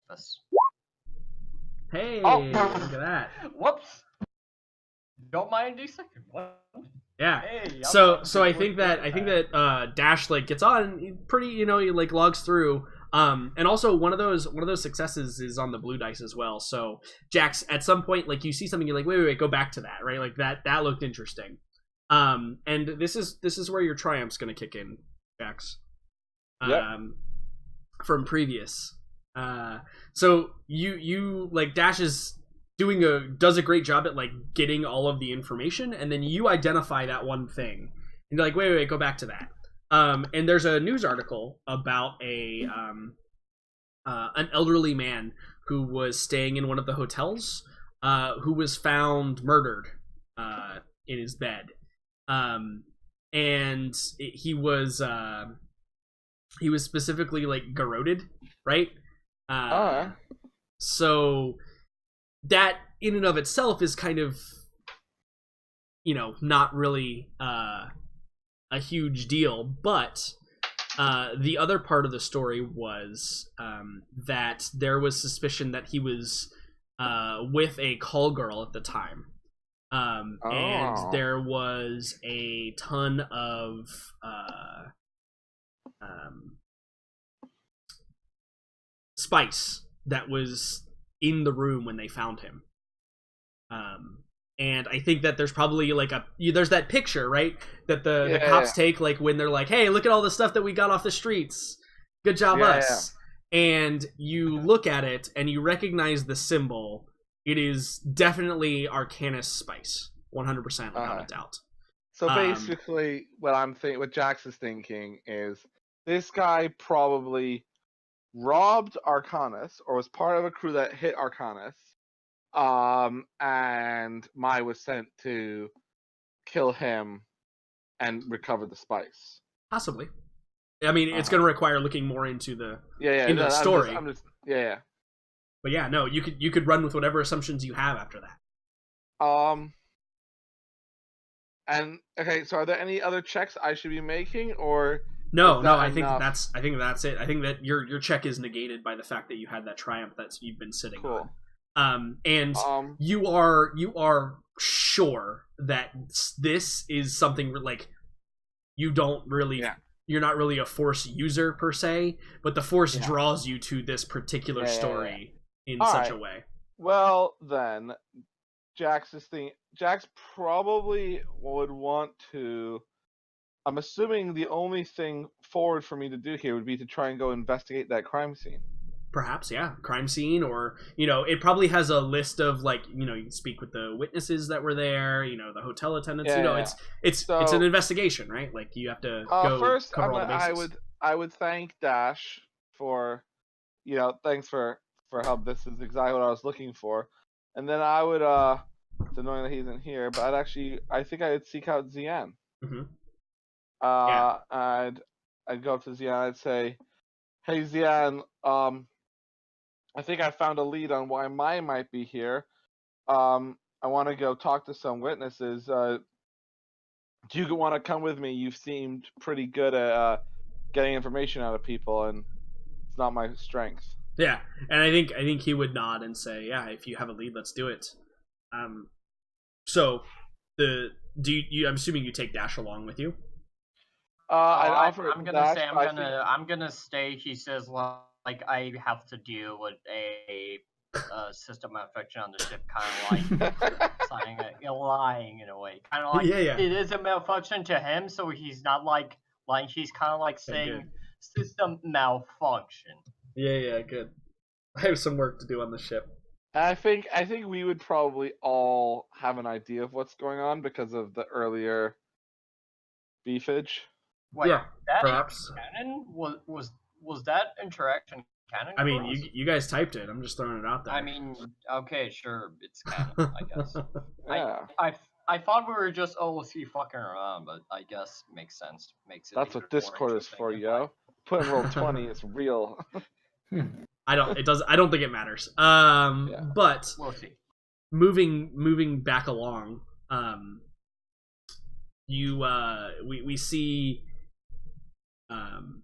breakfast. Hey, Oh. look at that. Whoops. Don't mind the second one. Yeah. Hey, So I think that Dash like gets on pretty, he like logs through. And also one of those successes is on the blue dice as well. So Jax, at some point, like you see something, you're like, wait, go back to that, right? Like that looked interesting. And this is where your triumph's gonna kick in, Jax. Yep. From previous. So you like Dash is does a great job at like getting all of the information, and then you identify that one thing. And you're like, wait, go back to that. And there's a news article about an elderly man who was staying in one of the hotels, who was found murdered in his bed. And he was specifically like garroted, right? So that in and of itself is kind of, not really a huge deal, but the other part of the story was that there was suspicion that he was with a call girl at the time. And there was a ton of spice that was in the room when they found him. And I think that there's probably like there's that picture, right, that the cops take, like when they're like, hey, look at all the stuff that we got off the streets, good job us. And you look at it and you recognize the symbol. It is definitely Arcanus spice, 100% without a doubt. So basically, what Jax is thinking is this guy probably robbed Arcanus or was part of a crew that hit Arcanus, and Mai was sent to kill him and recover the spice. Possibly. I mean, it's going to require looking more into the the story. I'm just. But yeah, no, you could run with whatever assumptions you have after that. And okay, so are there any other checks I should be making, or no? I think that's it. I think that your check is negated by the fact that you had that triumph that you've been sitting on. And you are sure that this is something like you don't really. Yeah. You're not really a Force user per se, but the Force draws you to this particular story in such a way. Well, then, Jax probably would want to. I'm assuming the only thing forward for me to do here would be to try and go investigate that crime scene. Perhaps, yeah, crime scene, or it probably has a list of like you can speak with the witnesses that were there, the hotel attendants. It's an investigation, right? Like you have to go first. Cover all the bases. I would thank Dash for, thanks for help. This is exactly what I was looking for, and then I would it's annoying that he isn't here, but I think I would seek out Zian. Mm-hmm. I'd go up to Zian. I'd say, hey Zian, I think I found a lead on why Mai might be here. I want to go talk to some witnesses. Do you want to come with me? You've seemed pretty good at getting information out of people, and it's not my strength. Yeah, and I think he would nod and say, yeah, if you have a lead, let's do it. So I'm assuming you take Dash along with you? I'm gonna stay. He says like I have to deal with a system malfunction on the ship, kind of like lying in a way, kind of like it is a malfunction to him, so he's not like lying. He's kind of like saying system malfunction. Yeah, good. I have some work to do on the ship. I think we would probably all have an idea of what's going on because of the earlier beefage. Wait, yeah, perhaps. Canon? Was that interaction canon? I mean, you guys typed it. I'm just throwing it out there. I mean, okay, sure, it's canon, I guess. Yeah. I thought we were just OOC fucking around, but I guess makes sense. Makes it. That's what Discord is for, yo. Put in roll 20. It's real. I don't think it matters. But we'll see. Moving back along, we see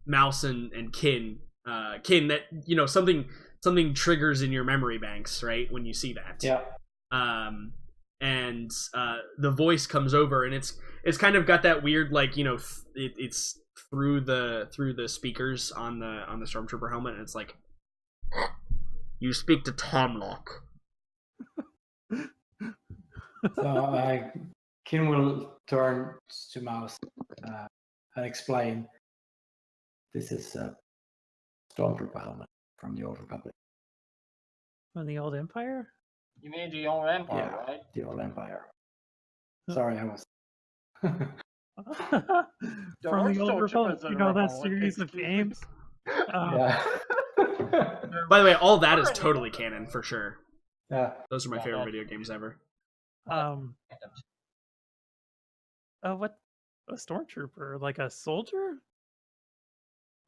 Mouse and Kin that something something triggers in your memory banks, right, when you see that. Yeah. And the voice comes over, and it's kind of got that weird, like, you know, it's through the speakers on the stormtrooper helmet, and it's like, you speak to Tomlock. So Kin will turn to Mouse and explain. This is a stormtrooper helmet from the Old Republic. From the old Empire? You mean the old Empire, Yeah, right? the Old Empire. Sorry, I was. From the Old Republic, you know that series of games? Yeah. By the way, all that is totally canon for sure. Yeah. Those are my favorite video games ever. What? A stormtrooper? Like a soldier?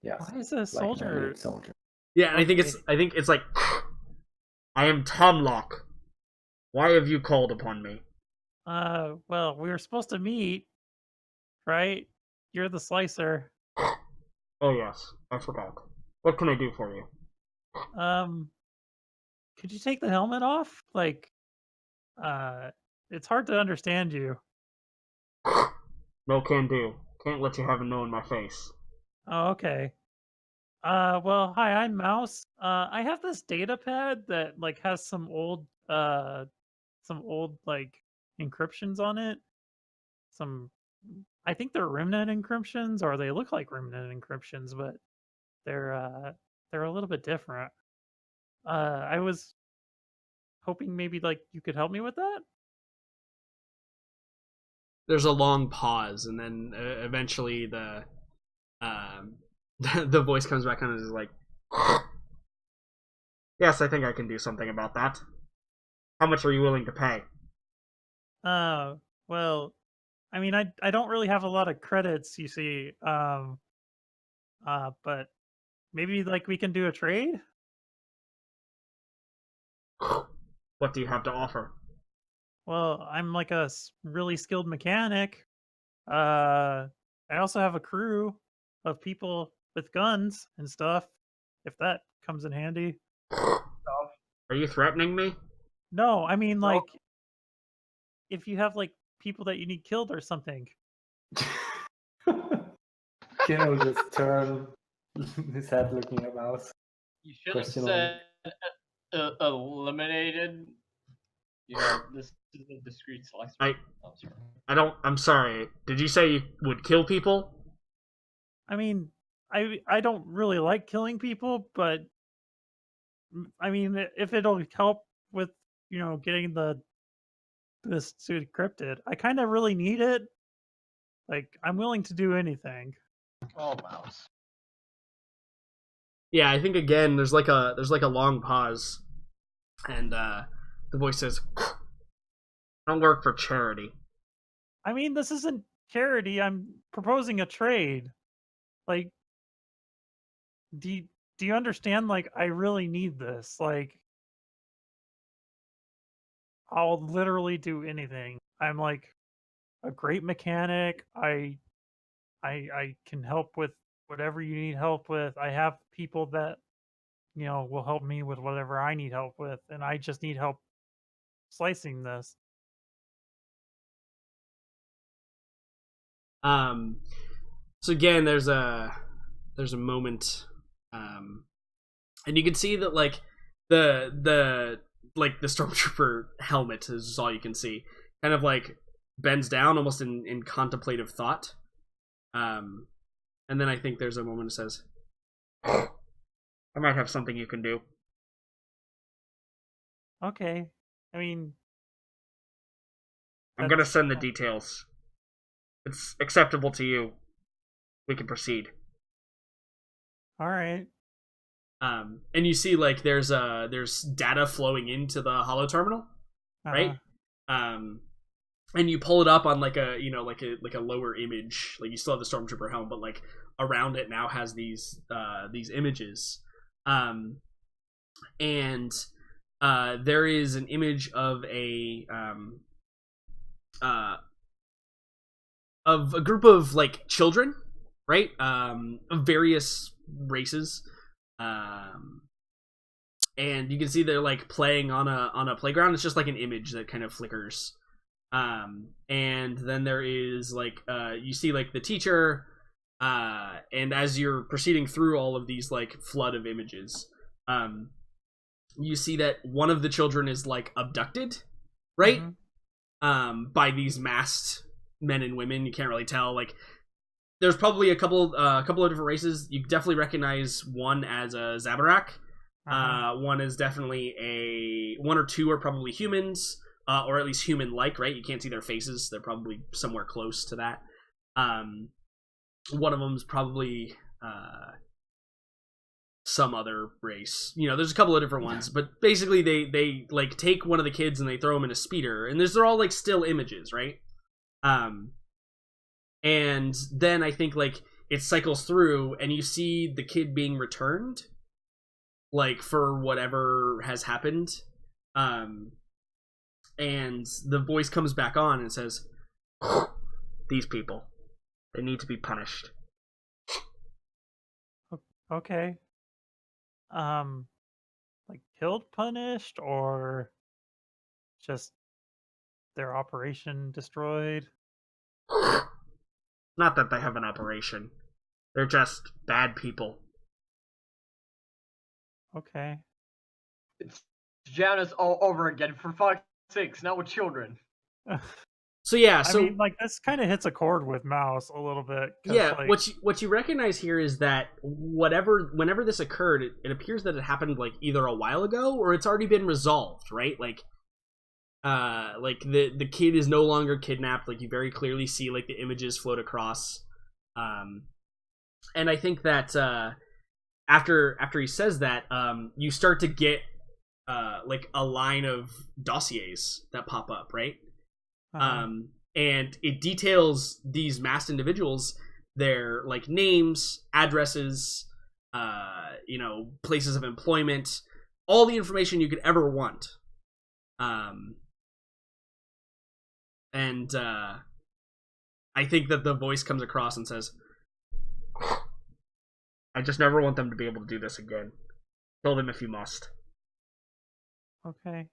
Yes. Why is a soldier? Like soldier. Yeah, and I think it's like, I am Tomlock. Why have you called upon me? Well, we were supposed to meet, right? You're the slicer. Oh yes, I forgot. What can I do for you? Could you take the helmet off? Like, it's hard to understand you. No can do. Can't let you have a no in my face. Oh, okay. Well, hi, I'm Mouse. I have this data pad that like has some old like encryptions on it. I think they're remnant encryptions, or they look like remnant encryptions, but they're a little bit different. I was hoping maybe like you could help me with that. There's a long pause, and then eventually the the voice comes back on and is like, yes, I think I can do something about that. How much are you willing to pay? Well, I mean, I don't really have a lot of credits, you see. But maybe like we can do a trade. What do you have to offer? Well, I'm like a really skilled mechanic. I also have a crew of people with guns and stuff, if that comes in handy. Are you threatening me? No, I mean, like, if you have, like, people that you need killed or something. Kin will just turn his head looking at Mouse. You should have said eliminated. You know, this is a discrete slice. I'm sorry. Did you say you would kill people? I mean, I don't really like killing people, but I mean, if it'll help with, you know, getting this suit encrypted, I kind of really need it. Like, I'm willing to do anything. Oh, Mouse. Yeah, I think again there's like a long pause, and the voice says, "I don't work for charity." I mean, this isn't charity. I'm proposing a trade. Like, do you understand? Like, I really need this. Like, I'll literally do anything. I'm like a great mechanic. I can help with whatever you need help with. I have people that, you know, will help me with whatever I need help with, and I just need help slicing this. So again, there's a moment, and you can see that like the stormtrooper helmet is all you can see, kind of like bends down almost in contemplative thought, and then I think there's a moment that says, "I might have something you can do." Okay, I mean, I'm gonna send the details. It's acceptable to you. We can proceed. All right. And you see like there's data flowing into the holo terminal, right? And you pull it up on like a lower image. Like you still have the stormtrooper helm, but like around it now has these images. And there is an image of a group of like children, right? Of various races. and you can see they're like playing on a playground. It's just like an image that kind of flickers. And then there is like you see like the teacher, and as you're proceeding through all of these like flood of images, you see that one of the children is like abducted, right? By these masked men and women. You can't really tell. Like, there's probably a couple of different races. You definitely recognize one as a Zabarak. One is definitely one or two are probably humans, or at least human-like, right? You can't see their faces. They're probably somewhere close to that. One of them is probably some other race. You know, there's a couple of different ones, but basically they like take one of the kids and they throw him in a speeder, and they're all like still images, right? And then I think like it cycles through, and you see the kid being returned, like for whatever has happened. And the voice comes back on and says, "These people, they need to be punished." Okay. Like killed, punished, or just their operation destroyed? Not that they have an operation. They're just bad people. Okay. It's Janice all over again, for fuck's sakes, not with children. So yeah, I mean, like, this kind of hits a chord with Mouse a little bit. Yeah, like, what you recognize here is that whenever this occurred, it appears that it happened like either a while ago or it's already been resolved, right? Like the kid is no longer kidnapped. Like, you very clearly see like the images float across, and I think that after he says that, you start to get like a line of dossiers that pop up, right? And it details these masked individuals, their like names, addresses, you know, places of employment, all the information you could ever want. And I think that the voice comes across and says, "I just never want them to be able to do this again. Kill them if you must." Okay.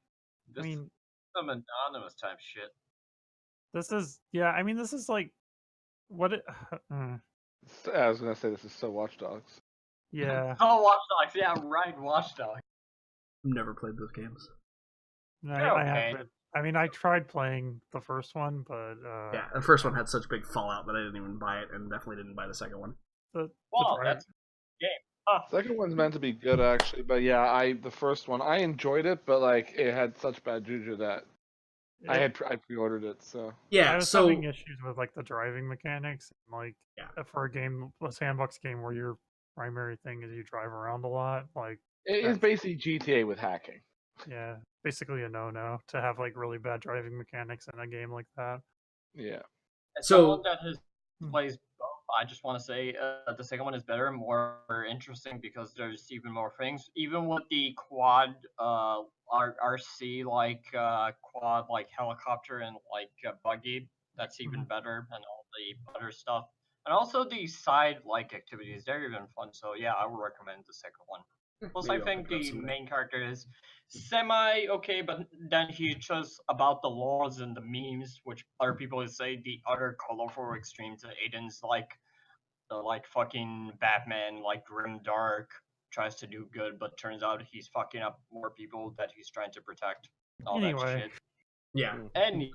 This I mean, is some anonymous type shit. this is, yeah, I mean, this is like, what it, I was gonna say this is so Watch Dogs. yeah. Oh, Watch Dogs, yeah, right, Watch Dogs. I've never played those games. I haven't. I mean, I tried playing the first one, but yeah, the first one had such big fallout that I didn't even buy it, and definitely didn't buy the second one. That's game. Second one's meant to be good actually, but yeah, the first one I enjoyed it, but like it had such bad juju that I pre-ordered it. So yeah, I was having issues with like the driving mechanics, and like for a sandbox game where your primary thing is you drive around a lot, like it is basically GTA with hacking. Yeah, basically a no-no to have like really bad driving mechanics in a game like that. Yeah. So that plays both, I just want to say the second one is better and more interesting because there's even more things. Even with the quad RC like quad like helicopter and like buggy, that's even better, and all the other stuff. And also the side like activities, they're even fun. So yeah, I would recommend the second one. Plus, I think the main character is semi okay, but then he's just about the laws and the memes, which other people would say the other colorful extremes. Aiden's like the like fucking Batman, like grim dark, tries to do good, but turns out he's fucking up more people that he's trying to protect. All that shit. Yeah. Anyway.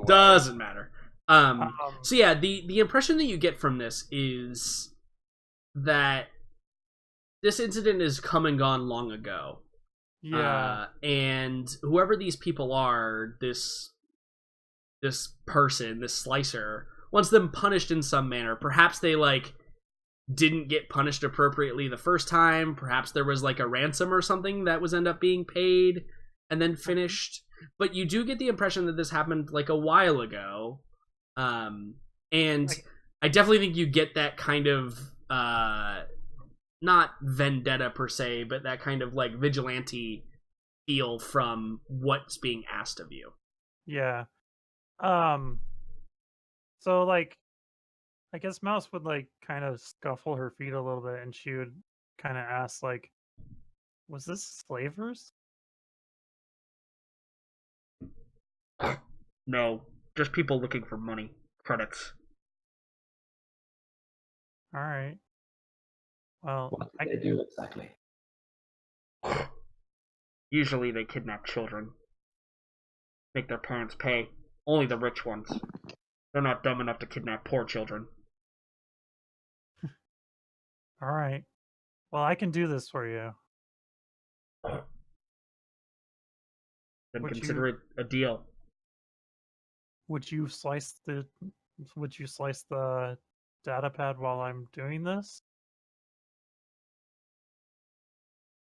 Doesn't matter. So yeah, the impression that you get from this is that this incident is come and gone long ago. Yeah. And whoever these people are, this person, this slicer, wants them punished in some manner. Perhaps they like didn't get punished appropriately the first time. Perhaps there was like a ransom or something that was end up being paid and then finished. But you do get the impression that this happened like a while ago. And I definitely think you get that kind of not vendetta per se, but that kind of like vigilante feel from what's being asked of you. Yeah. So like, I guess Mouse would like kind of scuffle her feet a little bit, and she would kind of ask like, Was this slavers? No, just people looking for money. Credits. All right. Well, What do they do exactly? Usually they kidnap children. Make their parents pay. Only the rich ones. They're not dumb enough to kidnap poor children. all right. Well, I can do this for you. Then Would consider it a deal. Would you slice the data pad while I'm doing this?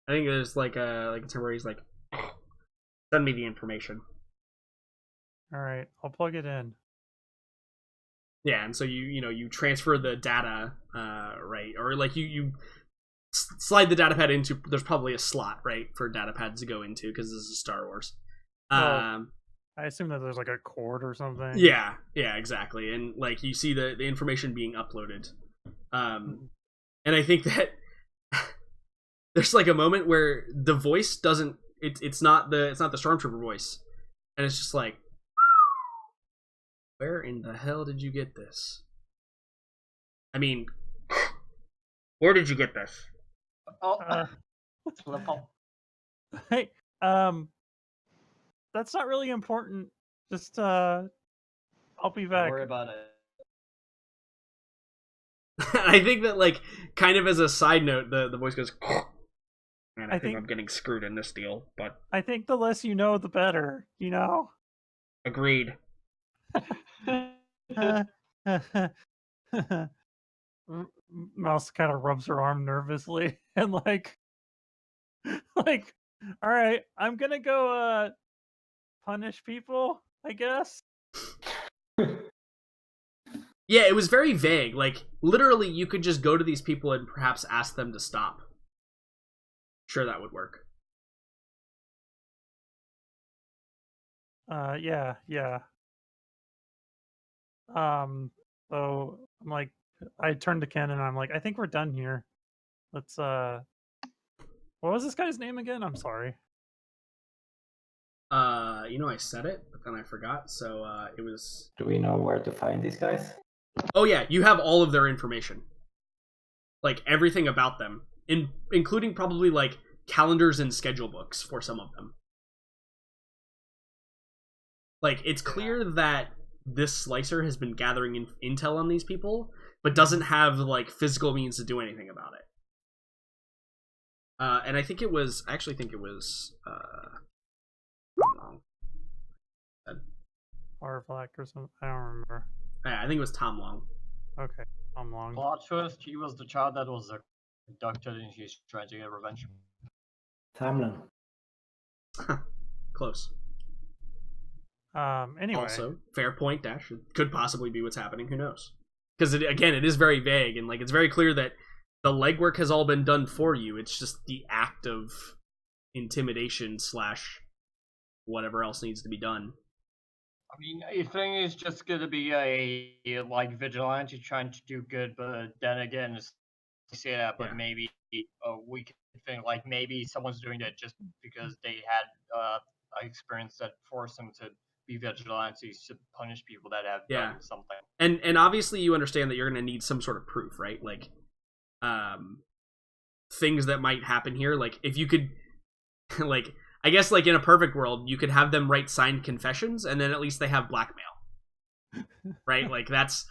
I think there's like a time where he's like, send me the information. All right, I'll plug it in. Yeah, and so you transfer the data, right? Or like you slide the data pad into. There's probably a slot, right, for data pads to go into because this is Star Wars. Well, I assume that there's like a cord or something. Yeah, exactly. And like you see the information being uploaded. And I think that there's like a moment where the voice doesn't it's not the stormtrooper voice. And it's just like, where in the hell did you get this? I mean, where did you get this? Hey, that's not really important. Just I'll be back. Don't worry about it. I think that, like, kind of as a side note, the voice goes, man, I think I'm getting screwed in this deal, but I think the less you know, the better, you know? Agreed. Mouse kind of rubs her arm nervously and like, all right, I'm gonna go punish people, I guess. Yeah, it was very vague. Like, literally, you could just go to these people and perhaps ask them to stop. Sure, that would work. Yeah. So I'm like, I turned to Ken and I'm like, I think we're done here. Let's what was this guy's name again? I'm sorry. I said it, but then I forgot. So it was. Do we know where to find these guys? Oh yeah, you have all of their information, like everything about them, including probably like calendars and schedule books for some of them. Like, it's clear that this slicer has been gathering intel on these people, but doesn't have like physical means to do anything about it. And I actually think it was Black or something. I don't remember. Yeah, I think it was Tom Long. Okay, Tom Long. Plot twist: he was the child that was abducted, and he's trying to get revenge. Tamlin. Close. Anyway. Also, fair point, Dash. It could possibly be what's happening. Who knows? Because it is very vague, and like it's very clear that the legwork has all been done for you. It's just the act of intimidation / whatever else needs to be done. I mean, I think it's just gonna be a like vigilante trying to do good, but then again, I say that, but maybe we can think like maybe someone's doing that just because they had experience that forced them to be vigilantes to punish people that have done something. And obviously you understand that you're going to need some sort of proof, right? Like, things that might happen here. Like, if you could, like, I guess, like, in a perfect world, you could have them write signed confessions, and then at least they have blackmail. Right? Like, that's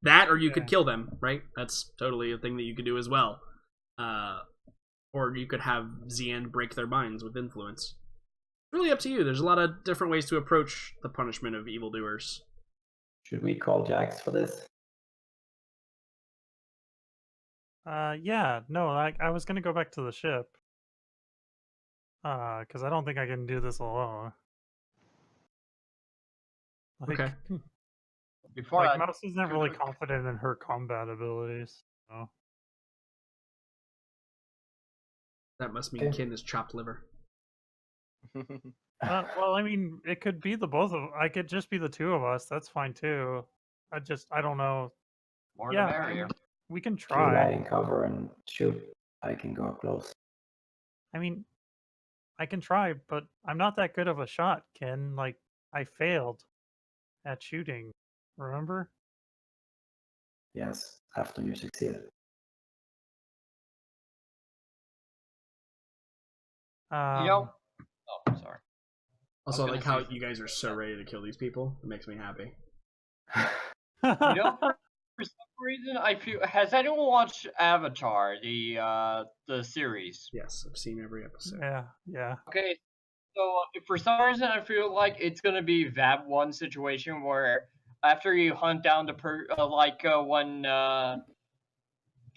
that, or you could kill them, right? That's totally a thing that you could do as well. Or you could have Zian break their minds with influence. Really up to you. There's a lot of different ways to approach the punishment of evildoers. Should we call Jax for this? Yeah. No, I was gonna go back to the ship. Because I don't think I can do this alone. Like, okay. Before like, Mouse isn't really confident in her combat abilities. So. That must mean Kin is chopped liver. Well, I mean, it could be the both of. I could just be the two of us. That's fine too. I don't know. More the merrier. We can You try. lie in cover and shoot. I can go up close. I mean, I can try, but I'm not that good of a shot, Ken. Like, I failed at shooting. Remember? Yes, after you succeeded. Oh, sorry. Also, I like how you guys are so ready to kill these people. It makes me happy. For some reason, I feel. Has anyone watched Avatar, the series? Yes, I've seen every episode. Yeah. Okay, so for some reason, I feel like it's gonna be that one situation where after you hunt down the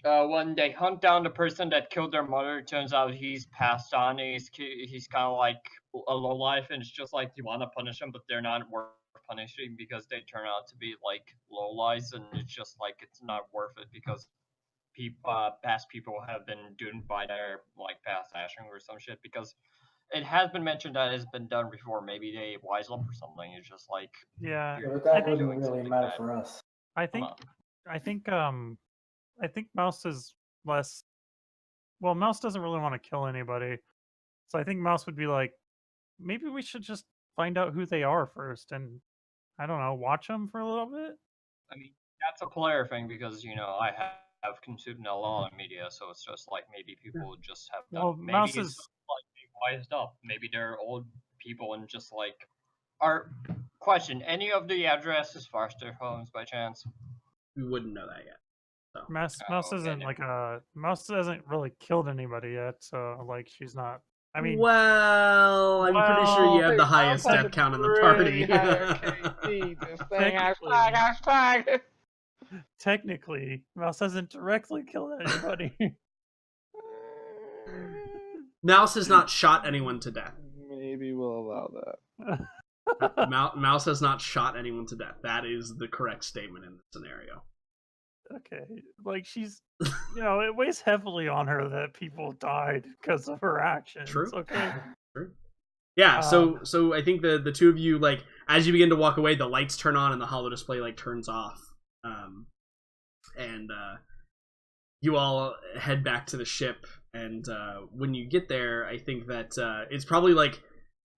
when they hunt down the person that killed their mother, it turns out he's passed on. And he's kind of like a lowlife, and it's just like you want to punish him, but they're not worth punishing because they turn out to be like lowlives, and it's just like it's not worth it because past people have been doomed by their like past action or some shit. Because it has been mentioned that it's been done before. Maybe they wise up or something. It's just like Yeah. But that wouldn't really matter for us. I think Mouse is less. Well, Mouse doesn't really want to kill anybody, so I think Mouse would be like, maybe we should just find out who they are first, and I don't know, watch them for a little bit. I mean, that's a player thing because I have consumed a lot of media, so it's just like maybe people just have done. Well, maybe Mouse it's is just, like they wised up. Maybe they're old people and just like are. Question: any of the addresses foster homes by chance? We wouldn't know that yet. So. Mouse isn't like Mouse hasn't really killed anybody yet, so like she's not. I mean, well, I'm pretty sure you have the highest death count in the party. Hashtag. Technically, Mouse hasn't directly killed anybody. Mouse has not shot anyone to death. Maybe we'll allow that. Mouse has not shot anyone to death. That is the correct statement in this scenario. Okay, like she's, it weighs heavily on her that people died because of her actions. True. Okay. True. Yeah. So I think the two of you, like, as you begin to walk away, the lights turn on and the holo display like turns off, and you all head back to the ship. And when you get there, I think that it's probably like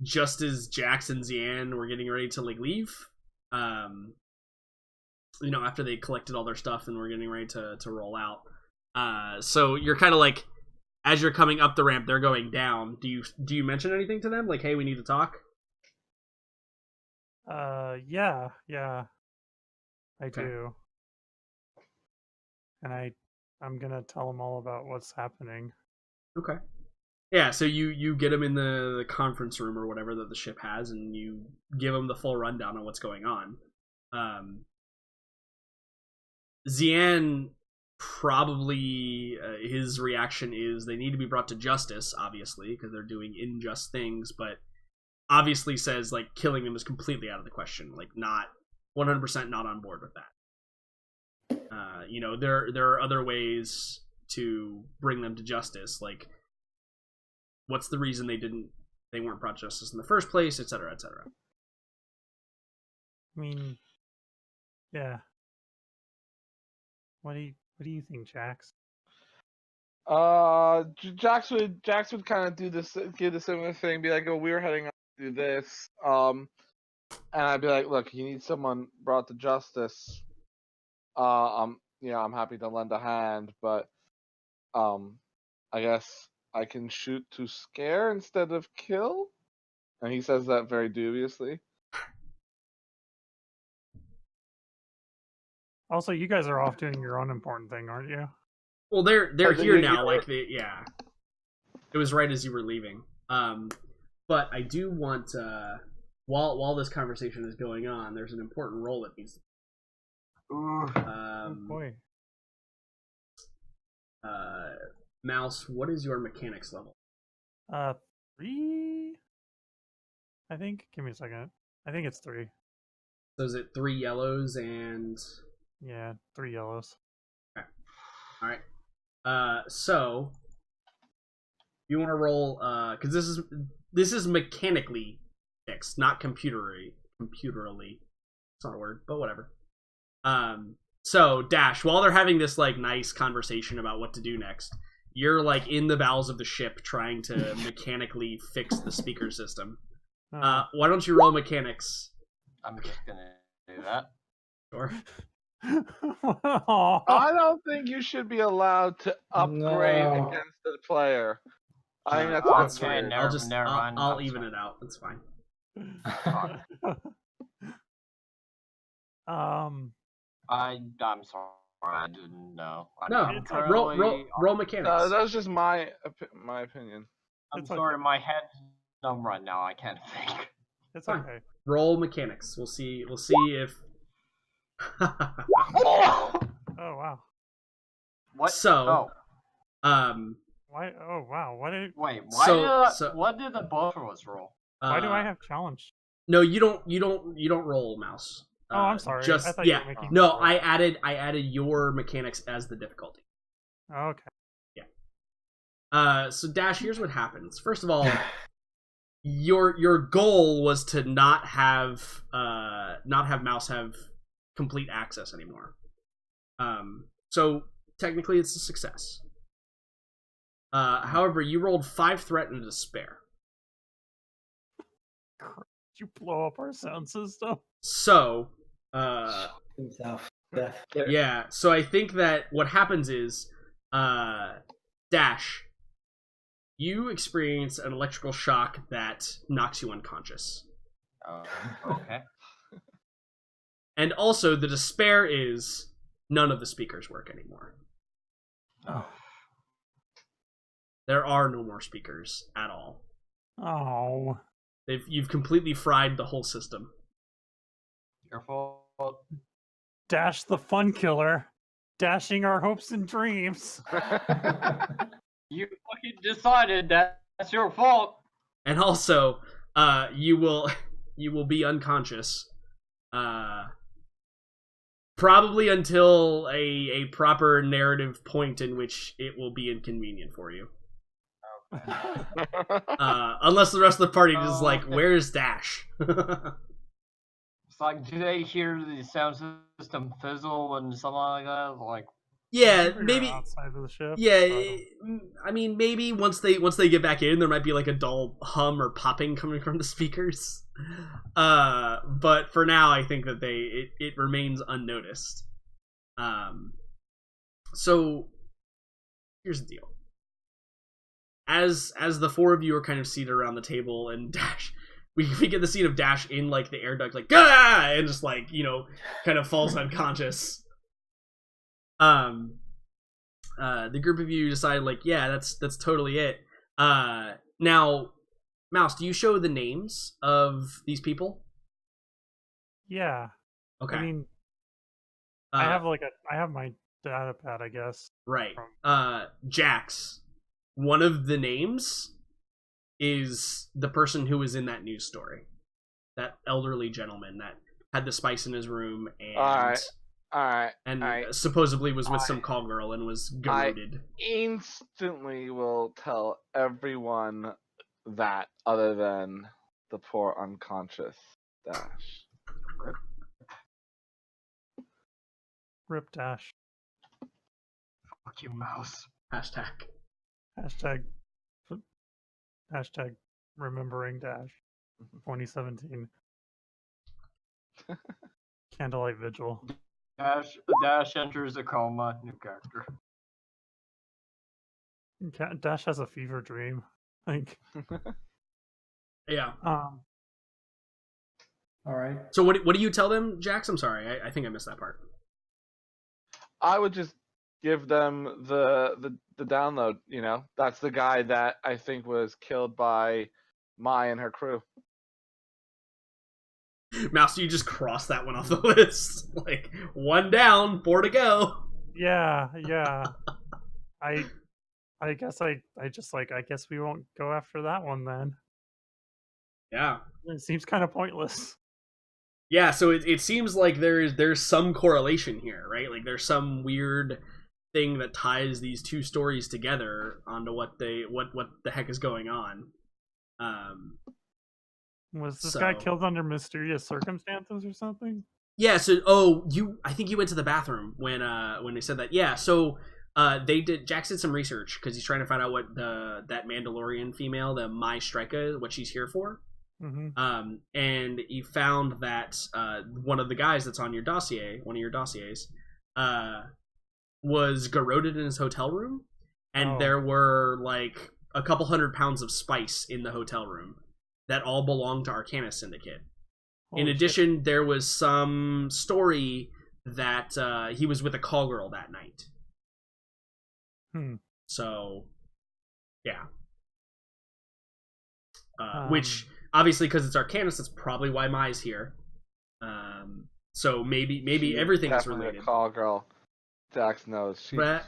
just as Jax and Zian were getting ready to like leave. After they collected all their stuff and were getting ready to roll out. So you're kind of like, as you're coming up the ramp, they're going down. Do you mention anything to them? Like, hey, we need to talk? Yeah. I do. And I'm gonna tell them all about what's happening. Okay. Yeah, so you get them in the conference room or whatever that the ship has, and you give them the full rundown on what's going on. Zian probably his reaction is they need to be brought to justice, obviously, because they're doing unjust things, but obviously says like killing them is completely out of the question, like not 100% not on board with that. There are other ways to bring them to justice, like what's the reason they weren't brought to justice in the first place, etc., etc. I mean, yeah. What do you think, Jax? Jax would kind of do the similar thing, be like, "Oh, we were heading out to do this," and I'd be like, "Look, you need someone brought to justice. I'm happy to lend a hand, but I guess I can shoot to scare instead of kill." And he says that very dubiously. Also, you guys are off doing your own important thing, aren't you? Well, they're here now. Like yeah, it was right as you were leaving. But I do want while this conversation is going on, there's an important role that needs. Oh boy. Mouse, what is your mechanics level? 3. I think. Give me a second. I think it's 3. So is it 3 yellows and? Yeah, 3 yellows. Okay. All right. So you want to roll because this is mechanically fixed, not computerally. It's not a word, but whatever. So Dash, while they're having this like nice conversation about what to do next, You're like in the bowels of the ship trying to mechanically fix the speaker system. Why don't you roll mechanics? I'm just gonna do that. Sure. I don't think you should be allowed to upgrade against the player. I think that's okay, weird. I'll even it out. That's fine. I'm sorry, I didn't know. Roll mechanics. That was just my opinion. I'm sorry, my head's numb right now. I can't think. It's okay. Roll mechanics. We'll see if. Oh wow. What? So. Why? Oh wow. What did? Wait. What did the both of us roll? Why do I have challenge? No, you don't roll, Mouse. Oh, I'm sorry. Just I thought you were making no, I added your mechanics as the difficulty. Okay. Yeah. So Dash, here's what happens. First of all, your goal was to not have Mouse have complete access anymore. So technically it's a success. However, you rolled 5 threat and a despair. Did you blow up our sound system? So, himself. Yeah. So I think that what happens is, Dash, you experience an electrical shock that knocks you unconscious. Oh, okay. And also, the despair is none of the speakers work anymore. Oh. There are no more speakers at all. Oh. You've completely fried the whole system. Your fault. Dash the fun killer, dashing our hopes and dreams. You fucking decided that's your fault. And also, you will be unconscious, probably until a proper narrative point in which it will be inconvenient for you. Unless the rest of the party is like, "Where's Dash?" It's like, do they hear the sound system fizzle and something like that? Like, yeah, maybe outside of the ship. Yeah, I mean, maybe once they get back in, there might be like a dull hum or popping coming from the speakers. But for now, I think that it remains unnoticed. So here's the deal. As the four of you are kind of seated around the table, and Dash, we get the scene of Dash in like the air duct, like ah, and just like kind of falls unconscious. The group of you decide like, yeah, that's totally it. Now, Mouse, do you show the names of these people? Yeah. Okay. I mean, I have my data pad, I guess. Right. Jax, one of the names is the person who was in that news story. That elderly gentleman that had the spice in his room and Alright. Supposedly was with some call girl and was goaded. I instantly will tell everyone that other than the poor unconscious Dash. Rip Dash. fuck you, Mouse. Hashtag remembering Dash 2017. Candlelight Vigil. Dash enters a coma. New character. Dash has a fever dream. Like, yeah. All right. So what do you tell them, Jax? I'm sorry, I think I missed that part. I would just give them the download. That's the guy that I think was killed by Mai and her crew. Mouse, you just cross that one off the list. Like, 1 down, 4 to go. Yeah. I guess I guess we won't go after that one then. Yeah. It seems kind of pointless. Yeah, so it seems like there's some correlation here, right? Like there's some weird thing that ties these two stories together onto what the heck is going on. Was this guy killed under mysterious circumstances or something? Yeah, so I think you went to the bathroom when they said that. Yeah, so Jax did some research because he's trying to find out what that Mandalorian female, the Mai Strika, what she's here for. Mm-hmm. And he found that one of the guys that's on your dossier, one of your dossiers, was garroted in his hotel room, and there were like a couple 100 pounds of spice in the hotel room that all belonged to Arcana Syndicate. In addition, there was some story that he was with a call girl that night. So, yeah. Which, obviously, because it's Arcanus, that's probably why Mai's here. So maybe everything's related. A call girl. Dax knows. She's a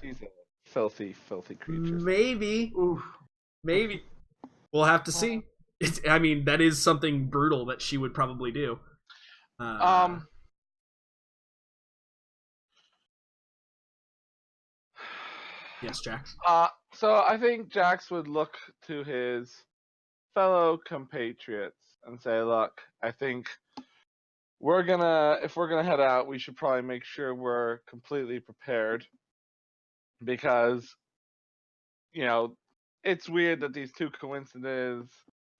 filthy, filthy creature. Maybe. Maybe. We'll have to see. I mean, that is something brutal that she would probably do. Yes, Jax. So I think Jax would look to his fellow compatriots and say, "Look, I think if we're gonna head out, we should probably make sure we're completely prepared, because, you know, it's weird that these two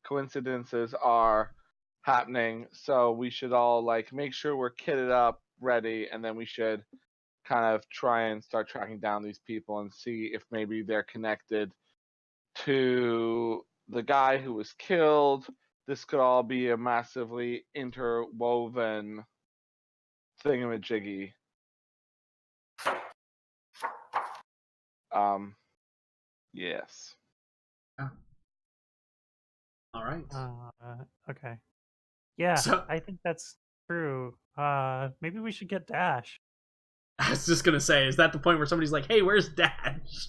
coincidences are happening. So we should all like make sure we're kitted up, ready, and then we should kind of try and start tracking down these people and see if maybe they're connected to the guy who was killed. This could all be a massively interwoven thingamajiggy. Yes. All right. Okay. Yeah, so, I think that's true. Maybe we should get Dash. I was just gonna say, is that the point where somebody's like, "Hey, where's Dash?"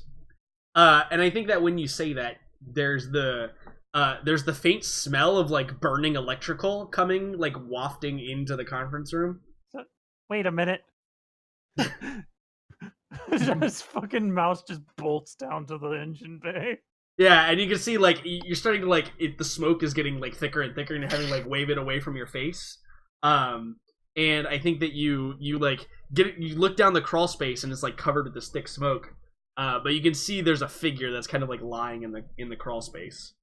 And I think that when you say that, there's the faint smell of like burning electrical coming, like wafting into the conference room. Wait a minute. This fucking mouse just bolts down to the engine bay. Yeah, and you can see like you're starting to like the smoke is getting like thicker and thicker, and you're having to like wave it away from your face. And I think that you like you look down the crawl space and it's like covered with this thick smoke. But you can see there's a figure that's kind of like lying in the crawl space.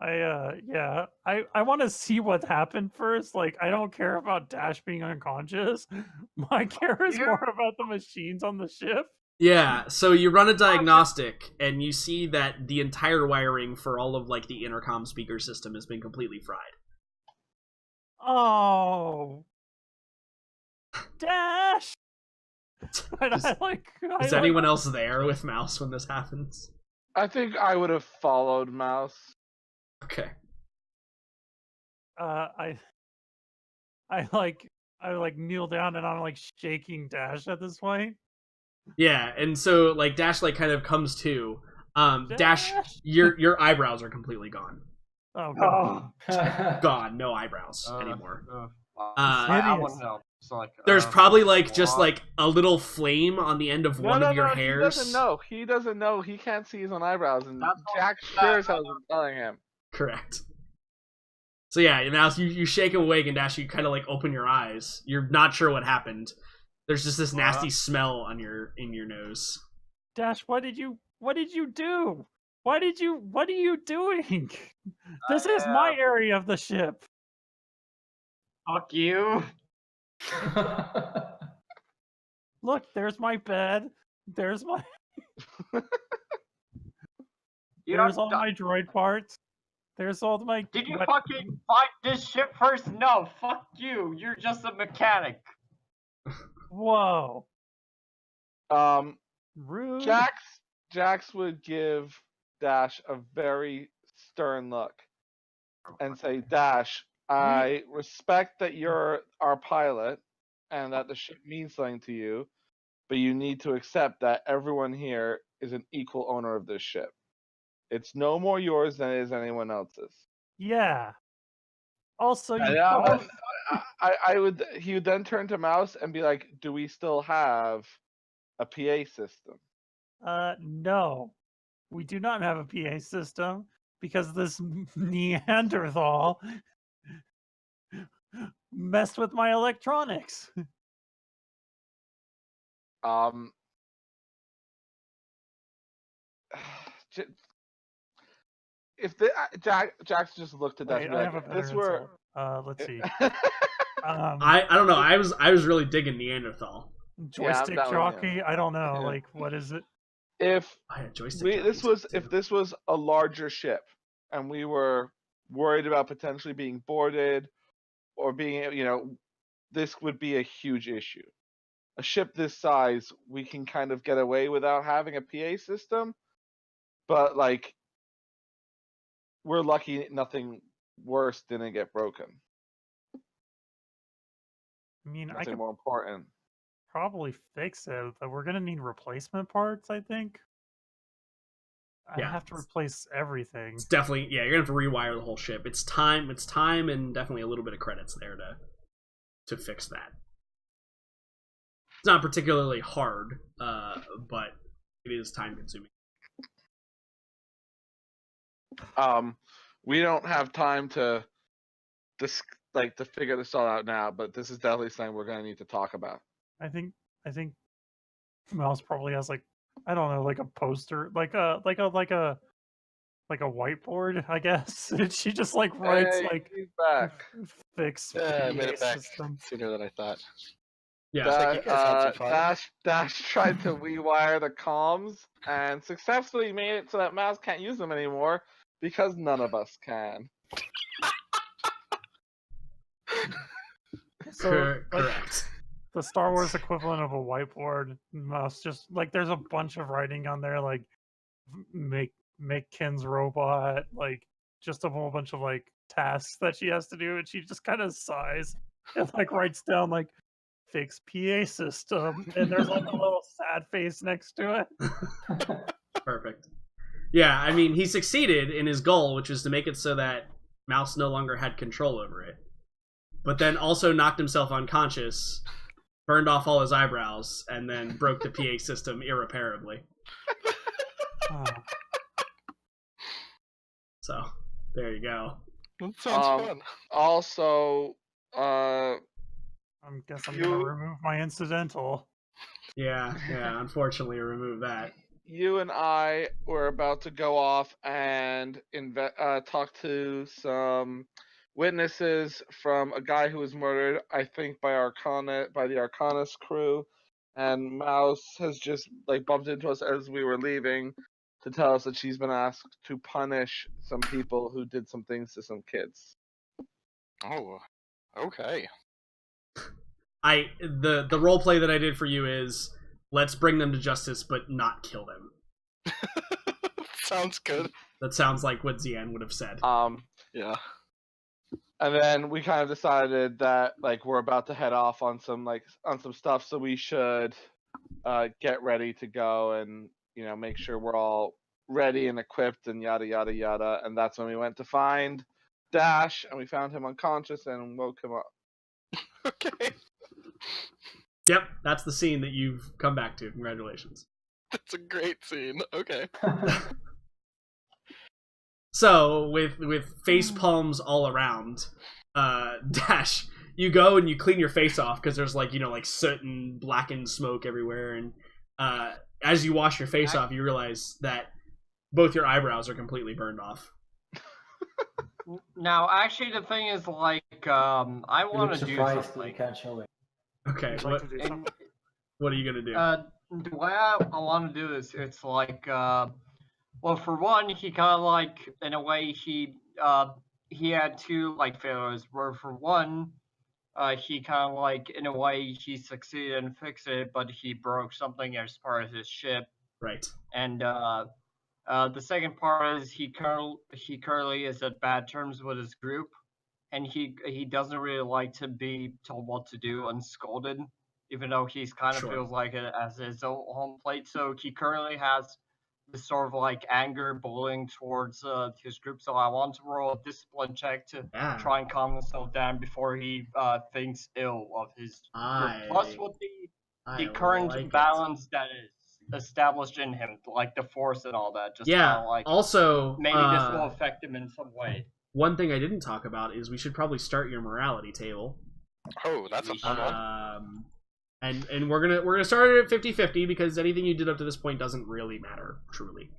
I want to see what happened first. Like, I don't care about Dash being unconscious. My care is more about the machines on the ship. Yeah, so you run a diagnostic and you see that the entire wiring for all of like the intercom speaker system has been completely fried. Oh, Dash! Is anyone else there with Mouse when this happens? I think I would have followed Mouse. Okay. I kneel down and I'm like shaking Dash at this point. Yeah, and so like Dash like kind of comes to. Dash, your eyebrows are completely gone. Oh god. Gone, no eyebrows anymore. I want to know. So, like, there's probably like just like a little flame on the end of one of your hairs. He doesn't know. He can't see his own eyebrows, and Jack sure as hell isn't telling him. Correct. So yeah, now you shake awake, and Dash, you kind of like open your eyes. You're not sure what happened. There's just this nasty smell in your nose. Dash, what did you do? What are you doing? This is my area of the ship. Fuck you. Look, there's my bed. There's my there's all my droid parts. There's all my Did you fucking fight this ship first? No, fuck you. You're just a mechanic. Whoa. Rude. Jax would give Dash a very stern look and say, "Dash, I respect that you're our pilot and that the ship means something to you, but you need to accept that everyone here is an equal owner of this ship. It's no more yours than it is anyone else's." Yeah. Also, he would then turn to Mouse and be like, "Do we still have a PA system?" No. We do not have a PA system because this Neanderthal messed with my electronics. if the Jack's just looked at that, Wait, and be I like, have a if this better were, insult. Let's see. I don't know. I was really digging Neanderthal. Joystick down with jockey. I don't know. Yeah. Like, what is it? if Joystick this jockeys was too. if this was a larger ship, and we were worried about potentially being boarded or being, this would be a huge issue. A ship this size, we can kind of get away without having a PA system, but like, we're lucky nothing worse didn't get broken. I mean, I Nothing could more important. probably fix it, but we're gonna need replacement parts, I think. I Yeah. have to replace everything. It's definitely, yeah, you're gonna have to rewire the whole ship. It's time, and definitely a little bit of credits there to fix that. It's not particularly hard, but it is time consuming. We don't have time to to figure this all out now, but this is definitely something we're gonna need to talk about. I think Mouse probably has like, I don't know, like a poster, like a whiteboard, I guess. She just like writes Hey, like he's back. fix Yeah, I made PA it back system. sooner than I thought. Yeah. Looks like you guys had some fun. Dash tried to rewire the comms and successfully made it so that Mouse can't use them anymore because none of us can. So like, Correct. the Star Wars equivalent of a whiteboard, Mouse just like there's a bunch of writing on there, like make Ken's robot, like just a whole bunch of like tasks that she has to do, and she just kind of sighs and like writes down like fix PA system, and there's like a little sad face next to it. Perfect. Yeah, I mean, he succeeded in his goal, which was to make it so that Mouse no longer had control over it. But then also knocked himself unconscious, burned off all his eyebrows, and then broke the PA system irreparably. Oh. So, there you go. That sounds fun. Also, I guess I'm gonna remove my incidental. Yeah, unfortunately remove that. You and I were about to go off and talk to some witnesses from a guy who was murdered, I think by the Arcanus crew, and Mouse has just like bumped into us as we were leaving to tell us that she's been asked to punish some people who did some things to some kids. Oh, okay. The role play that I did for you is let's bring them to justice but not kill them. Sounds good. That sounds like what Zian would have said. Yeah. And then we kind of decided that like we're about to head off on some stuff, so we should get ready to go and make sure we're all ready and equipped and yada yada yada. And that's when we went to find Dash, and we found him unconscious and woke him up. Okay. Yep, that's the scene that you've come back to. Congratulations. That's a great scene. Okay. So, with face palms all around, Dash, you go and you clean your face off because there's like soot and blackened smoke everywhere, and as you wash your face off, you realize that both your eyebrows are completely burned off. Now, actually, the thing is, like, I want to do something. You can't show it. Okay, Like to do something. what are you gonna do? The way I want to do this, it's like, well, for one, he kind of like, in a way, he had two like failures. Where for one, he kind of like, in a way, he succeeded and fixed it, but he broke something as part of his ship. Right. And the second part is he currently is at bad terms with his group, and he doesn't really like to be told what to do unscolded, even though he's kind of feels like it as his own home plate. So he currently has this sort of like anger boiling towards his group. So I want to roll a discipline check to try and calm himself down before he thinks ill of his group. Plus with the current balance that is established in him, like the force and all that. Just like also maybe this will affect him in some way. One thing I didn't talk about is we should probably start your morality table. Oh, that's a fun one. And we're gonna start it at 50-50 because anything you did up to this point doesn't really matter, truly.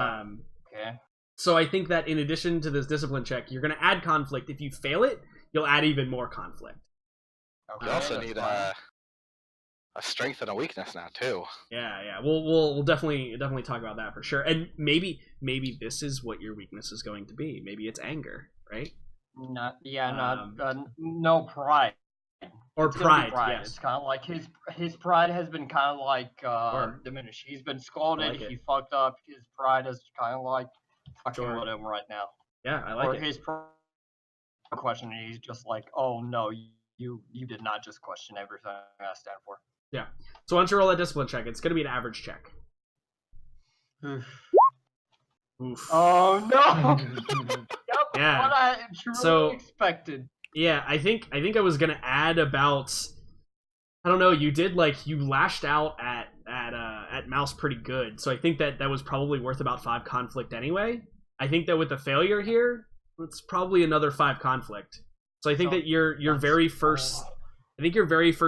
Okay. So I think that in addition to this discipline check, you're going to add conflict. If you fail it, you'll add even more conflict. We also need a strength and a weakness now too. Yeah. We'll definitely talk about that for sure. And maybe this is what your weakness is going to be. Maybe it's anger, right? No pride. Or pride. Yes. It's kind of like his pride has been kind of like diminished. He's been scolded. He fucked up. His pride is kind of like fucking with him right now. Yeah, I like or it. His question, he's just like, oh no, you did not just question everything I stand for. Yeah. So why don't you roll that discipline check? It's going to be an average check. Oof. Oh no! Yeah. What I truly expected. Yeah, I think I was gonna add about, I don't know, you lashed out at Mouse pretty good, so I think that was probably worth about 5 conflict anyway. I think that with the failure here, it's probably another 5 conflict. So I think that your very first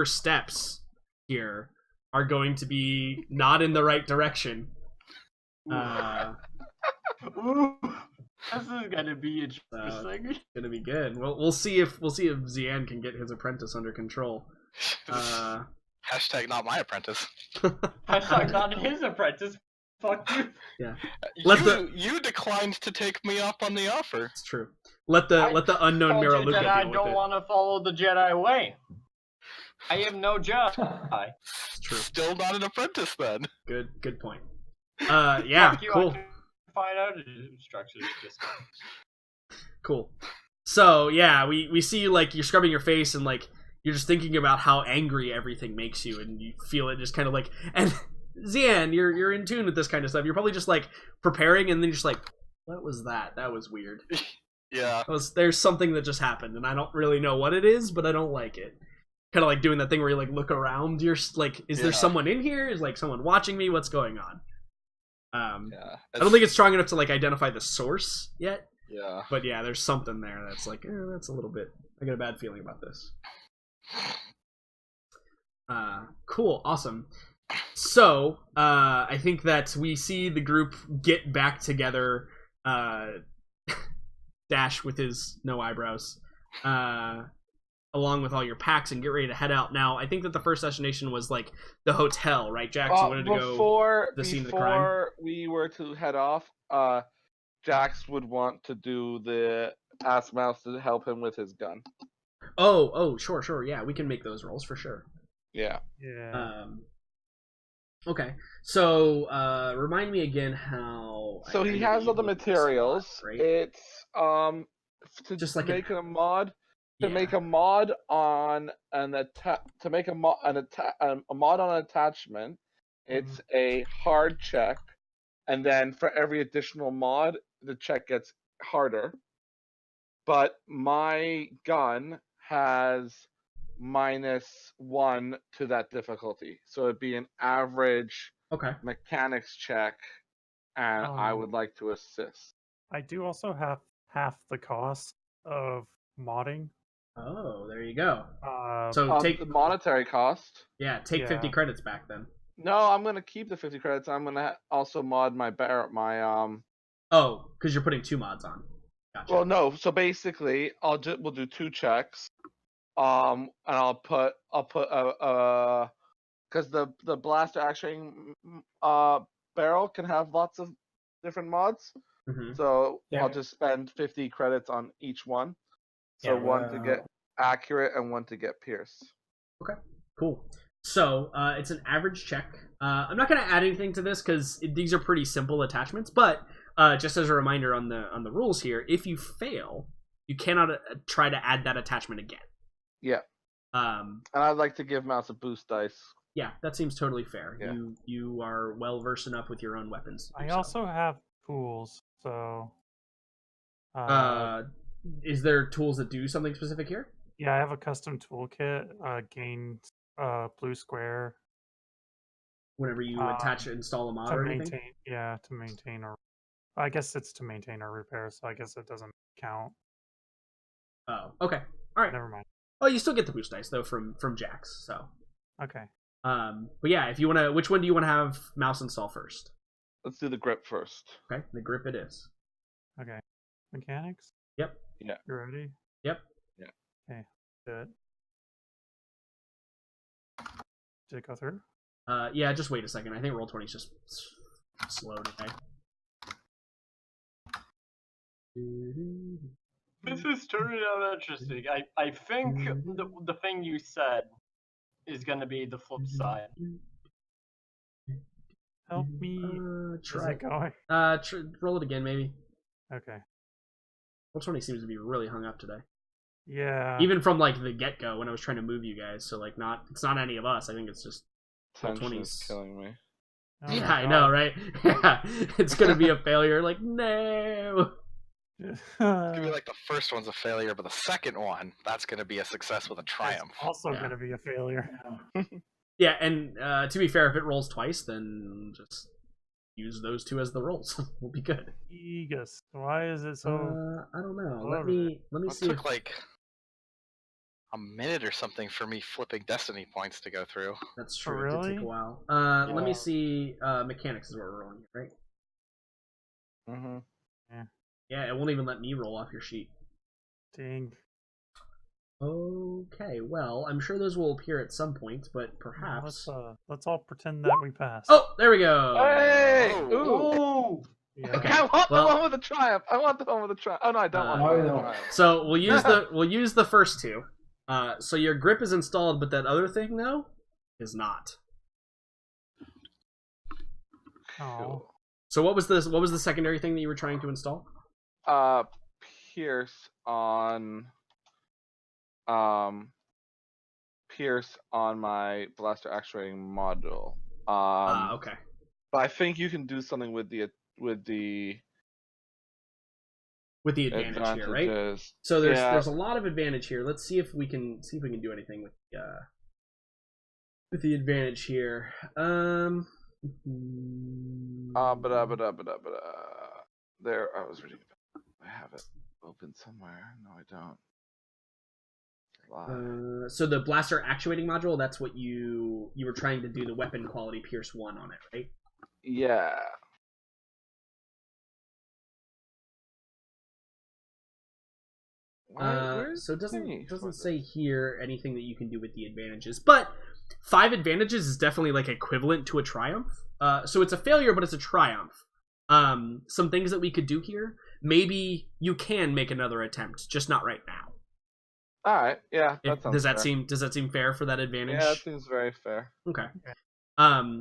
steps here are going to be not in the right direction. Ooh, this is gonna be interesting. It's gonna be good. We'll see if Zian can get his apprentice under control. Hashtag not my apprentice. Hashtag not his apprentice. Fuck you. Yeah. You declined to take me up on the offer. It's true. Let the unknown Miraluka deal with it. I don't want to follow the Jedi way. I am no Jedi. It's true. Still not an apprentice then. Good point. Yeah, cool. Find out instructions. Cool. So yeah, we see like you're scrubbing your face and like you're just thinking about how angry everything makes you, and you feel it just kind of like. And Zian, you're in tune with this kind of stuff. You're probably just like preparing, and then you're just like, what was that? That was weird. Yeah. There's something that just happened, and I don't really know what it is, but I don't like it. Kind of like doing that thing where you like look around. You're like, is there someone in here? Is like someone watching me? What's going on? I don't think it's strong enough to like identify the source yet. Yeah. But yeah, there's something there that's like, that's a little bit. I got a bad feeling about this. Cool, awesome. So, I think that we see the group get back together. Dash with his no eyebrows, along with all your packs, and get ready to head out. Now, I think that the first destination was like the hotel, right, Jax? You wanted to go the scene of the crime. Before we were to head off, Jax would want to ask Mouse to help him with his gun. Oh, sure, yeah, we can make those rolls for sure. Yeah. Okay, so remind me again how. So he has all the materials. Spot, right? It's to just like make a mod. To make a mod on an mod on an attachment, it's a hard check, and then for every additional mod, the check gets harder. But my gun has -1 to that difficulty, so it'd be an average mechanics check, and I would like to assist. I do also have half the cost of modding. Oh, there you go. So take the monetary cost. Yeah, take 50 credits back then. No, I'm gonna keep the 50 credits. I'm gonna also mod my Oh, because you're putting 2 mods on. Gotcha. Well, no. So basically, we'll do 2 checks. And I'll put because the blaster actuating barrel can have lots of different mods. Mm-hmm. So I'll just spend 50 credits on each one. So one to get accurate and one to get pierce. Okay, cool. So it's an average check. I'm not going to add anything to this because these are pretty simple attachments. But just as a reminder on the rules here, if you fail, you cannot try to add that attachment again. Yeah. And I'd like to give Mouse a boost dice. Yeah, that seems totally fair. Yeah. You are well versed enough with your own weapons. I also have tools, so. Is there tools that do something specific here? Yeah, I have a custom toolkit. Gain blue square. Whenever you attach install a mod or anything? To maintain or. I guess it's to maintain or repair, so I guess it doesn't count. Oh, okay. All right. Never mind. Oh, you still get the boost dice though from Jax. So. Okay. But yeah, if you want to, which one do you want to have Mouse install first? Let's do the grip first. Okay, the grip it is. Okay. Mechanics? Yep. Yeah. You ready? Yep. Yeah. Okay. Good. Did it go through? Yeah, just wait a second. I think Roll20's just slow today. This is turning out interesting. I think the thing you said is going to be the flip side. Help me. Try it going? roll it again, maybe. Okay. Roll20 seems to be really hung up today. Yeah. Even from like the get go when I was trying to move you guys, so like it's not any of us. I think it's just Tension is Roll20's killing me. Oh yeah, my I know, God. right? Yeah, it's gonna be a failure. Like no. It's gonna be like the first one's a failure, but the second one, that's gonna be a success with a triumph. It's also Yeah. gonna be a failure. Yeah, and to be fair, if it rolls twice, then just use those two as the rolls. We'll be good. Egus. Why is it so? I don't know. all Let over me It see. took like a minute or something for me flipping destiny points to go through. That's true. Oh, It did really? take a while. Let me see. Mechanics is what we're rolling, right? Mm-hmm. Yeah, it won't even let me roll off your sheet. Dang. Okay, well, I'm sure those will appear at some point, but perhaps. Let's all pretend that we passed. Oh, there we go. Hey! Oh. Ooh! Yeah. Okay. I want Well- the one with the triumph. I want the one with the triumph. Oh no, I don't want no, the one you with the don't. triumph. So we'll use the first two. So your grip is installed, but that other thing though is not. Oh. So what was the secondary thing that you were trying to install? Pierce on my blaster actuating module. Okay. But I think you can do something with the advantage here, right? advantages. So there's Yeah. there's a lot of advantage here. Let's see if we can do anything with the advantage here. There, I was reading. I have it open somewhere. No, I don't. So the blaster actuating module, that's what you were trying to do the weapon quality Pierce 1 on it, right? Yeah. So it doesn't say here anything that you can do with the advantages, but 5 advantages is definitely like equivalent to a triumph. So it's a failure, but it's a triumph. Some things that we could do here, maybe you can make another attempt, just not right now. All right. Yeah. Does that seem fair for that advantage? Yeah, that seems very fair. Okay.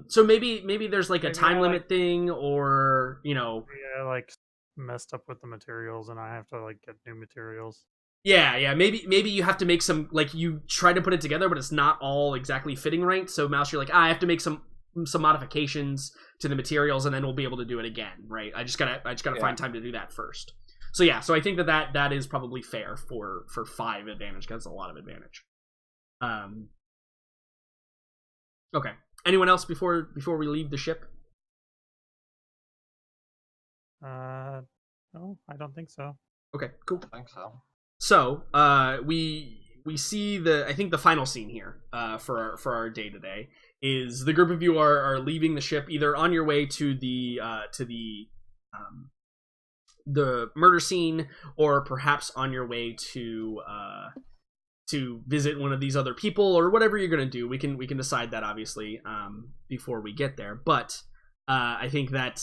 So maybe there's like a time limit thing, or Yeah, like messed up with the materials, and I have to like get new materials. Yeah. Maybe you have to make some, like, you try to put it together, but it's not all exactly fitting right. So Mouse, you're like, I have to make some modifications to the materials, and then we'll be able to do it again, right? I just gotta find time to do that first. So yeah, so I think that is probably fair for 5 advantage, because that's a lot of advantage. Okay. Anyone else before we leave the ship? No, I don't think so. Okay, cool. I think so. So we see I think the final scene here for our day today is the group of you are leaving the ship, either on your way to the murder scene, or perhaps on your way to visit one of these other people, or whatever you're gonna do. We can decide that obviously before we get there. But I think that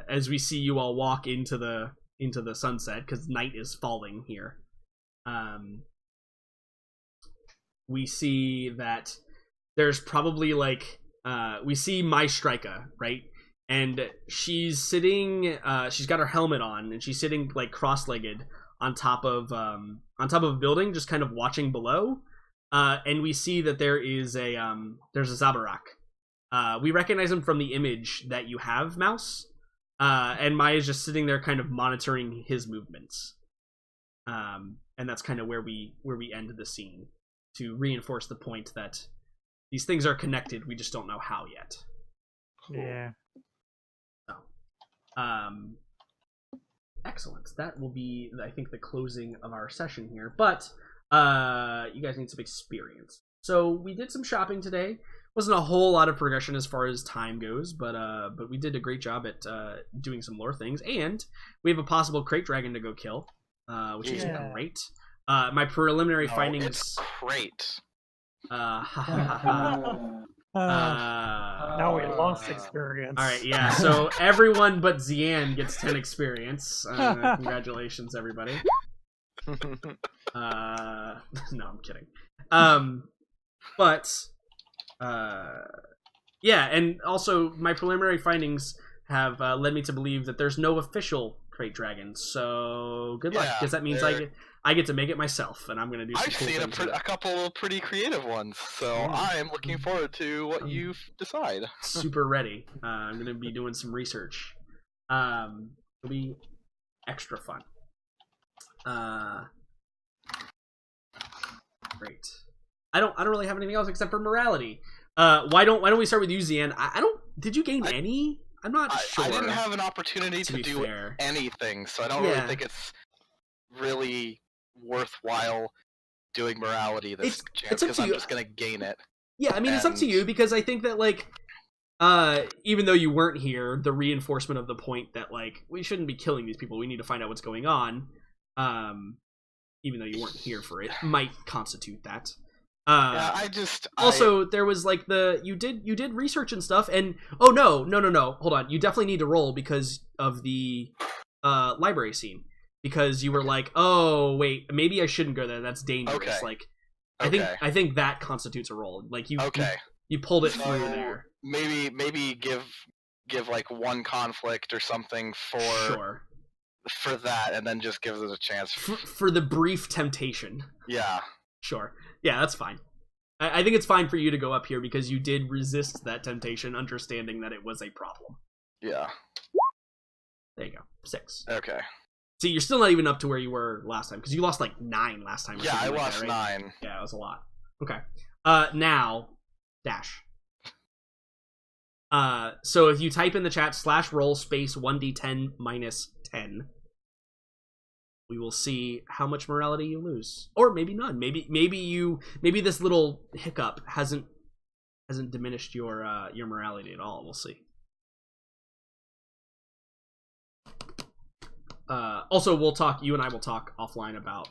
as we see you all walk into the sunset, because night is falling here, we see that there's probably like we see Mai Strika, right? And she's sitting she's got her helmet on, and she's sitting like cross-legged on top of a building, just kind of watching below. And we see that there's a Zabarak. We recognize him from the image that you have, Mouse. And Maya's just sitting there kind of monitoring his movements. And that's kind of where we end the scene, to reinforce the point that these things are connected, we just don't know how yet. Cool. Yeah. So, excellent. That will be, I think, the closing of our session here. But you guys need some experience. So we did some shopping today. wasn't a whole lot of progression as far as time goes, but we did a great job at doing some lore things, and we have a possible crate dragon to go kill, which is great. My preliminary findings. It's crate. Now we lost experience. All right, yeah. So everyone but Zian gets 10 experience. Congratulations, everybody. No, I'm kidding. But yeah, and also my preliminary findings have led me to believe that there's no official crate dragon. So good luck, because that means I get to make it myself, and I'm gonna do. I've seen a couple of pretty creative ones, so I am looking forward to what you decide. Super ready. I'm gonna be doing some research. It'll be extra fun. Great. I don't really have anything else except for morality. Why don't we start with you, Zian? I don't. Did you gain any? I'm not sure. I didn't have an opportunity to do anything, so I don't really think it's really worthwhile doing morality this chance, because I'm just gonna gain it. Yeah, I mean, it's up to you, because I think that, like, even though you weren't here, the reinforcement of the point that, like, we shouldn't be killing these people, we need to find out what's going on, even though you weren't here for it, might constitute that. Also, there was, like, you did research and stuff, and no, hold on, you definitely need to roll because of the library scene. Because you were like, oh wait, maybe I shouldn't go there. That's dangerous. Okay. Like, I think that constitutes a roll. Like you pulled it through there. Maybe give like one conflict or something for that, and then just give it a chance for the brief temptation. Yeah. Sure. Yeah, that's fine. I think it's fine for you to go up here because you did resist that temptation, understanding that it was a problem. Yeah. There you go. 6. Okay. See, you're still not even up to where you were last time, because you lost like 9 last time. Yeah, I lost 9. Yeah, it was a lot. Okay. Now, Dash. So if you type in the chat /roll space 1d10 minus 10, we will see how much morality you lose, or maybe none. Maybe this little hiccup hasn't diminished your morality at all. We'll see. Also, you and I will talk offline about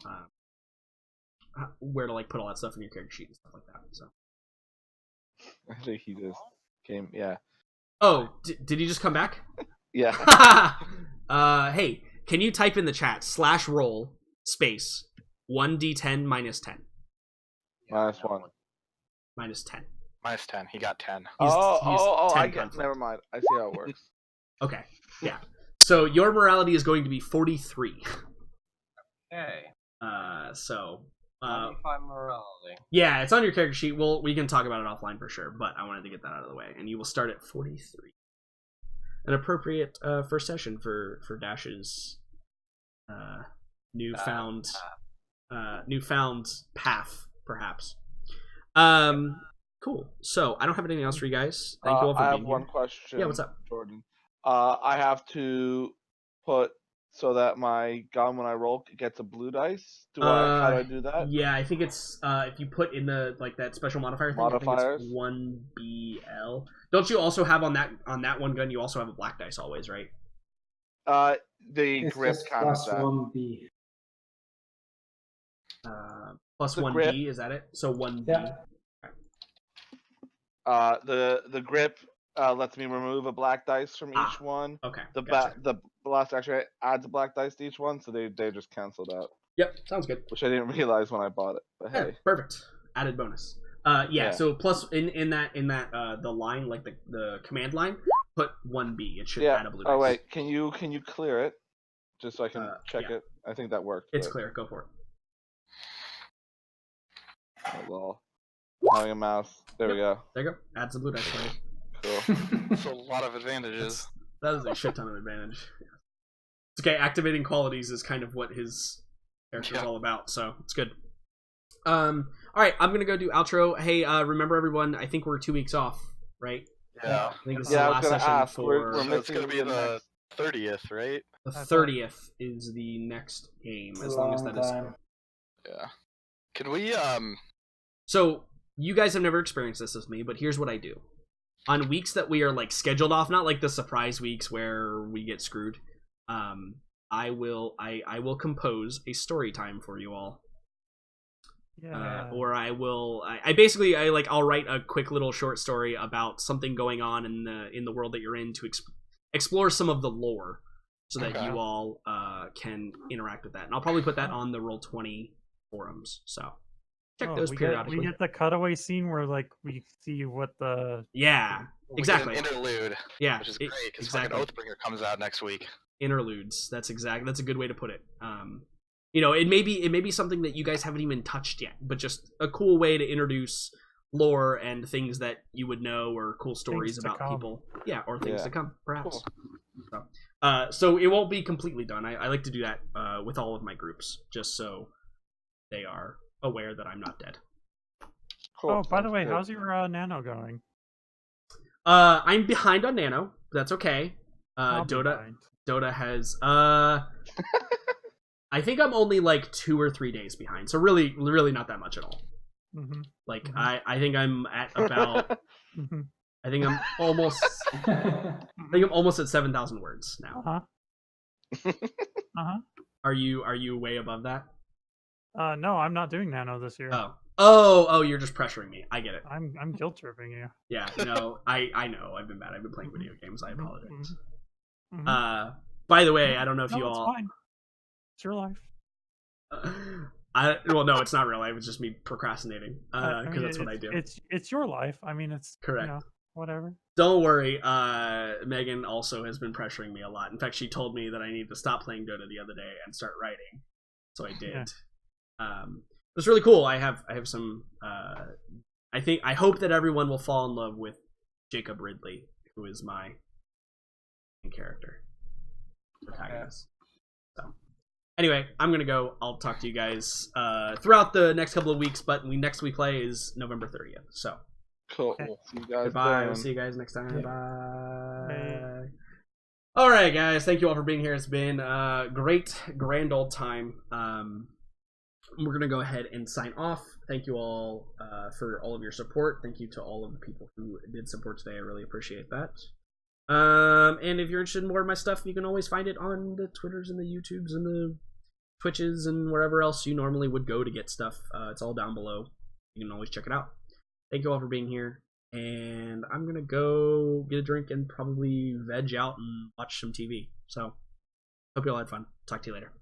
where to like put all that stuff in your character sheet and stuff like that. So I think he just came. Yeah. Oh, did he just come back? Yeah. Hey, can you type in the chat /roll space 1d10 minus 10? -1. Minus 10. Minus 10. He got 10. He's 10 I guess. conflict. Never mind. I see how it works. Okay. Yeah. So your morality is going to be 43. Okay. So. 25 morality. Yeah, it's on your character sheet. We can talk about it offline for sure, but I wanted to get that out of the way. And you will start at 43. An appropriate first session for Dash's newfound path, perhaps. Cool. So I don't have anything else for you guys. Thank you all for being here. I have one question. Yeah, what's up, Jordan? I have to put so that my gun, when I roll, gets a blue dice. How do I do that? Yeah, I think it's if you put in the that special modifier thing. Modifiers. I think it's 1BL. Don't you also have on that one gun? You also have a black dice always, right? The grip counts that. +1B. Plus 1B, is that it? So 1B. Yeah. The grip lets me remove a black dice from each one. Okay. The blast actually adds a black dice to each one, so they just canceled out. Yep, sounds good. Which I didn't realize when I bought it. But hey, perfect. Added bonus. Yeah. So plus in that the line, like the command line, put 1B. It should add a blue dice. Oh wait, can you clear it? Just so I can check it. I think that worked. It's clear. Go for it. Oh, well, having a mouse. There we go. There you go. Adds a blue dice for you. Cool. That's a lot of advantages. That is a shit ton of advantage. It's okay. Activating qualities is kind of what his character is all about, so it's good. All right, I'm gonna go do outro. Hey, remember everyone? I think we're 2 weeks off, right? Yeah. I think this is the last session for. It's gonna be the 30th, right? The 30th is the next game, as long as that is. Yeah. Can we So you guys have never experienced this with me, but here's what I do. On weeks that we are like scheduled off, not like the surprise weeks where we get screwed, I will compose a story time for you all. Yeah. Or I'll write a quick little short story about something going on in the world that you're in to explore some of the lore, so that you all can interact with that. And I'll probably put that on the Roll20 forums. So check those periodically. We get the cutaway scene where like we see what the exactly an interlude. Yeah, which is great because exactly. fucking Oathbringer comes out next week. Interludes. That's a good way to put it. You know, it may be something that you guys haven't even touched yet, but just a cool way to introduce lore and things that you would know, or cool stories about people. Yeah, or things to come, perhaps. Cool. So it won't be completely done. I like to do that with all of my groups, just so they are aware that I'm not dead. Cool. Oh, by the way, how's your Nano going? I'm behind on Nano. That's okay. Dota has I think I'm only like 2 or 3 days behind, so really not that much at all. Mm-hmm. Like I think I'm at about I think I'm almost at 7,000 words now. Are you way above that? No, I'm not doing Nano this year. Oh, you're just pressuring me. I get it. I'm guilt tripping you. Yeah, no, I know. I've been bad. I've been playing video games. I apologize. By the way, I don't know if you all. It's fine. It's your life. Well, no, it's not real life. It's just me procrastinating because that's what I do. It's your life. I mean, it's correct. You know, whatever. Don't worry. Megan also has been pressuring me a lot. In fact, she told me that I need to stop playing Dota the other day and start writing. So I did. Yeah. It's really cool. I have some. I hope that everyone will fall in love with Jacob Ridley, who is my main character protagonist. So anyway, I'm gonna go. I'll talk to you guys throughout the next couple of weeks, but next we play is November 30th. So cool. Okay. See you guys. Goodbye. We'll see you guys next time. Yeah. Bye. All right, guys. Thank you all for being here. It's been a great, grand old time. We're going to go ahead and sign off. Thank you all for all of your support. Thank you to all of the people who did support today. I really appreciate that. And if you're interested in more of my stuff, you can always find it on the Twitters and the YouTubes and the Twitches and wherever else you normally would go to get stuff. It's all down below. You can always check it out. Thank you all for being here. And I'm going to go get a drink and probably veg out and watch some TV. So, hope you all had fun. Talk to you later.